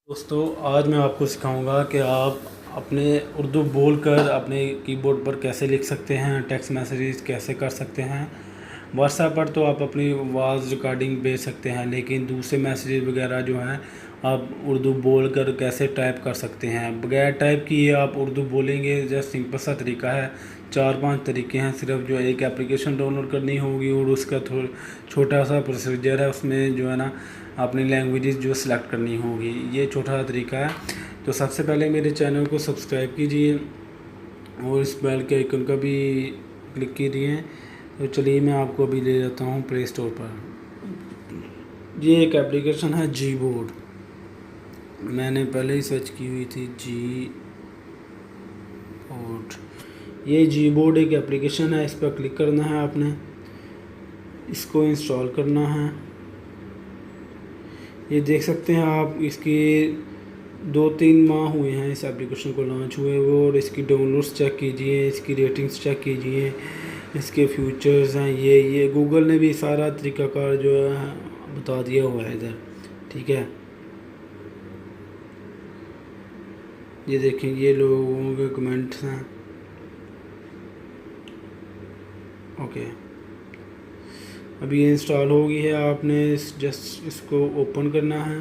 दोस्तों, आज मैं आपको सिखाऊंगा कि आप अपने उर्दू बोलकर अपने कीबोर्ड पर कैसे लिख सकते हैं, टेक्स्ट मैसेजेस कैसे कर सकते हैं। व्हाट्सएप पर तो आप अपनी आवाज़ रिकॉर्डिंग भेज सकते हैं, लेकिन दूसरे मैसेजेस वगैरह जो हैं आप उर्दू बोलकर कैसे टाइप कर सकते हैं। बगैर टाइप किए आप उर्दू बोलेंगे, जस्ट सिंपल सा तरीका है। 4-5 तरीके हैं, सिर्फ जो एक एप्लीकेशन डाउनलोड करनी होगी और उसका थोड़ा छोटा सा प्रोसीजर है, उसमें जो है ना अपनी लैंग्वेजेस जो सेलेक्ट करनी होगी। ये छोटा तरीका है। तो सबसे पहले मेरे चैनल को सब्सक्राइब कीजिए और इस बेल के आइकन का भी क्लिक कीजिए। तो चलिए मैं आपको अभी ले जाता हूँ प्ले स्टोर पर। ये एक एप्लीकेशन है जी बोर्ड, मैंने पहले ही सर्च की हुई थी जी बोर्ड। ये जी बोर्ड एक एप्लीकेशन है, इस पर क्लिक करना है आपने, इसको इंस्टॉल करना है। ये देख सकते हैं आप, इसकी 2-3 माह हुए हैं इस एप्लीकेशन को लॉन्च हुए वो, और इसकी डाउनलोड्स चेक कीजिए, इसकी रेटिंग्स चेक कीजिए, इसके फीचर्स हैं। ये गूगल ने भी सारा तरीक़ाकार जो है बता दिया हुआ है इधर, ठीक है। ये देखें, ये लोगों के कमेंट्स हैं। ओके, अभी ये इंस्टॉल हो गई है। आपने जस्ट इसको ओपन करना है।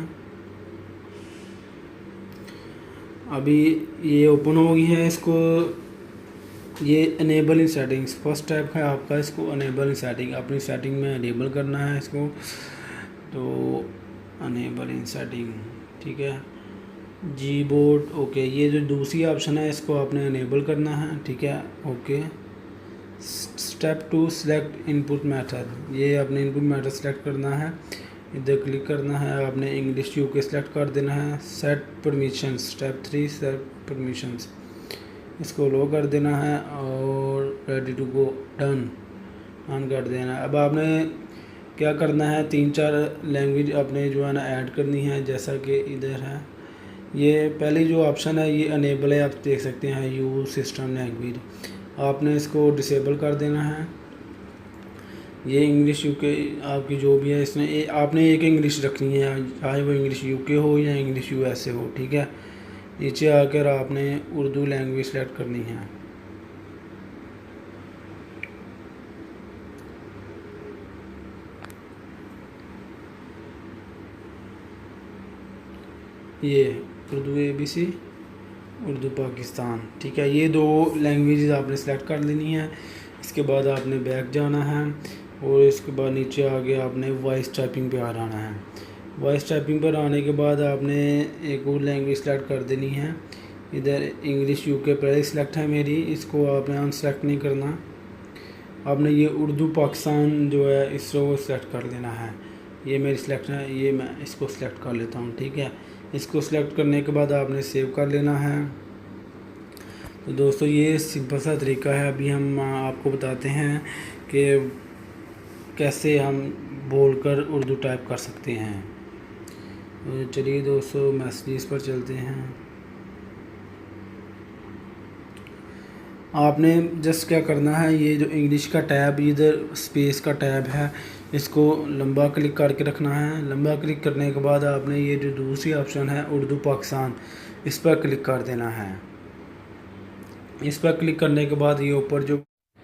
अभी ये ओपन हो गई है, इसको ये अनेबल इन सेटिंग्स फर्स्ट स्टेप है आपका, इसको अनेबल इन सेटिंग अपनी सेटिंग में अनेबल करना है इसको। तो अनेबल इन सेटिंग, ठीक है, जी बोर्ड। ओके, ये जो दूसरी ऑप्शन है इसको आपने अनेबल करना है, ठीक है। Okay, step 2 select input method, ये आपने इनपुट मेथड सेलेक्ट करना है, इधर क्लिक करना है। आपने इंग्लिश यूके सेलेक्ट कर देना है। Set permissions, step 3 set permissions, इसको लो कर देना है और ready to go, done on कर देना है। अब आपने क्या करना है, 3-4 लैंग्वेज आपने जो है ना ऐड करनी है, जैसा कि इधर है। ये पहली जो ऑप्शन है ये अनेबल है, आप देख सकते हैं यूज सिस्टम लैंग्वेज, आपने इसको डिसेबल कर देना है। ये इंग्लिश यूके आपकी जो भी है, इसमें आपने एक इंग्लिश रखनी है, चाहे वो इंग्लिश यूके हो या इंग्लिश यूएसए हो, ठीक है। नीचे आकर आपने उर्दू लैंग्वेज सेलेक्ट करनी है। ये उर्दू ABC, उर्दू पाकिस्तान, ठीक है। ये 2 लैंग्वेजेस आपने सेलेक्ट कर लेनी है। इसके बाद आपने बैक जाना है और इसके बाद नीचे आगे आपने वॉइस टाइपिंग पे आ जाना है। वॉइस टाइपिंग पर आने के बाद आपने एक और लैंग्वेज सेलेक्ट कर देनी है। इधर इंग्लिश यूके पहले सेलेक्ट है मेरी, इसको आपने अनसेलेक्ट नहीं करना। आपने ये उर्दू पाकिस्तान जो है इसको सेलेक्ट कर लेना है। ये मेरी सिलेक्ट है, ये मैं इसको सेलेक्ट कर लेता हूँ, ठीक है। इसको सेलेक्ट करने के बाद आपने सेव कर लेना है। तो दोस्तों, ये सिंपल सा तरीका है। अभी हम आपको बताते हैं कि कैसे हम बोलकर उर्दू टाइप कर सकते हैं। तो चलिए दोस्तों, मैसेजेस पर चलते हैं। आपने जस्ट क्या करना है, ये जो इंग्लिश का टैब, इधर स्पेस का टैब है, इसको लंबा क्लिक करके रखना है। लंबा क्लिक करने के बाद आपने ये जो दूसरी ऑप्शन है उर्दू पाकिस्तान, इस पर क्लिक कर देना है। इस पर क्लिक करने के बाद ये ऊपर जो,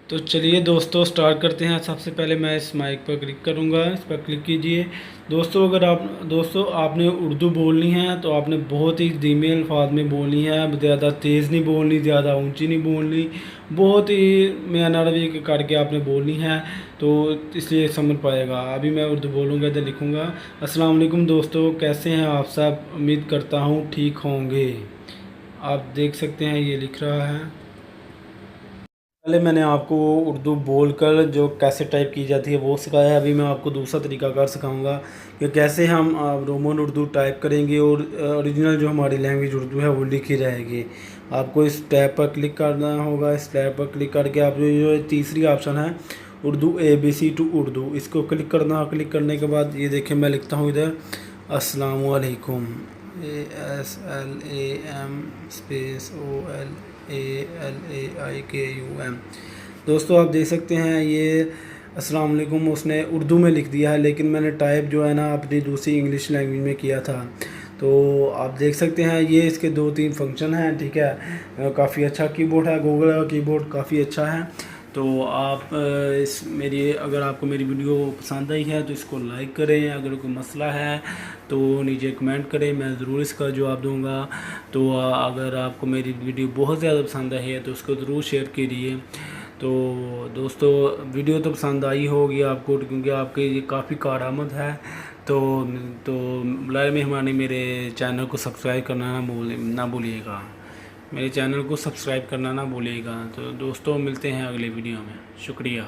तो चलिए दोस्तों स्टार्ट करते हैं। सबसे पहले मैं इस माइक पर क्लिक करूंगा, इस पर क्लिक कीजिए। दोस्तों, अगर आपने उर्दू बोलनी है तो आपने बहुत ही धीमे अल्फाज में बोलनी है, ज़्यादा तेज़ नहीं बोलनी, ज़्यादा ऊंची नहीं बोलनी, बहुत ही म्यानवी करके आपने बोलनी है, तो इसलिए समझ पाएगा। अभी मैं उर्दू बोलूँगा, इधर लिखूँगा, अस्सलाम वालेकुम दोस्तों, कैसे हैं आप सब, उम्मीद करता हूँ ठीक होंगे। आप देख सकते हैं ये लिख रहा है। पहले मैंने आपको उर्दू बोलकर जो कैसे टाइप की जाती है वो सिखाया है। अभी मैं आपको दूसरा तरीकाकार सिखाऊंगा कि कैसे हम रोमन उर्दू टाइप करेंगे और ओरिजिनल जो हमारी लैंग्वेज उर्दू है वो लिखी रहेगी। आपको इस टैब पर क्लिक करना होगा। इस टैब पर क्लिक करके आप जो तीसरी ऑप्शन है उर्दू ABC टू उर्दू, इसको क्लिक करना। क्लिक करने के बाद ये देखें, मैं लिखता हूँ इधर अस्सलामु अलैकुम, ASSALAM स्पेस OLALAIKUM। दोस्तों, आप देख सकते हैं ये अस्सलाम वालेकुम उसने उर्दू में लिख दिया है, लेकिन मैंने टाइप जो है ना अपनी दूसरी इंग्लिश लैंग्वेज में किया था। तो आप देख सकते हैं ये इसके 2-3 फंक्शन हैं, ठीक है। काफ़ी अच्छा कीबोर्ड है, गूगल का कीबोर्ड काफ़ी अच्छा है। तो आप इस मेरी अगर आपको मेरी वीडियो पसंद आई है तो इसको लाइक करें, अगर कोई मसला है तो नीचे कमेंट करें, मैं ज़रूर इसका जवाब दूंगा। तो अगर आपको मेरी वीडियो बहुत ज़्यादा पसंद आई है तो उसको ज़रूर शेयर कीजिए। तो दोस्तों वीडियो तो पसंद आई होगी आपको, क्योंकि आपके ये काफ़ी कारआमद है। तो तो बुलाए मेहमानी मेरे चैनल को सब्सक्राइब करना ना भूलिएगा, मेरे चैनल को सब्सक्राइब करना ना भूलिएगा। तो दोस्तों मिलते हैं अगले वीडियो में, शुक्रिया।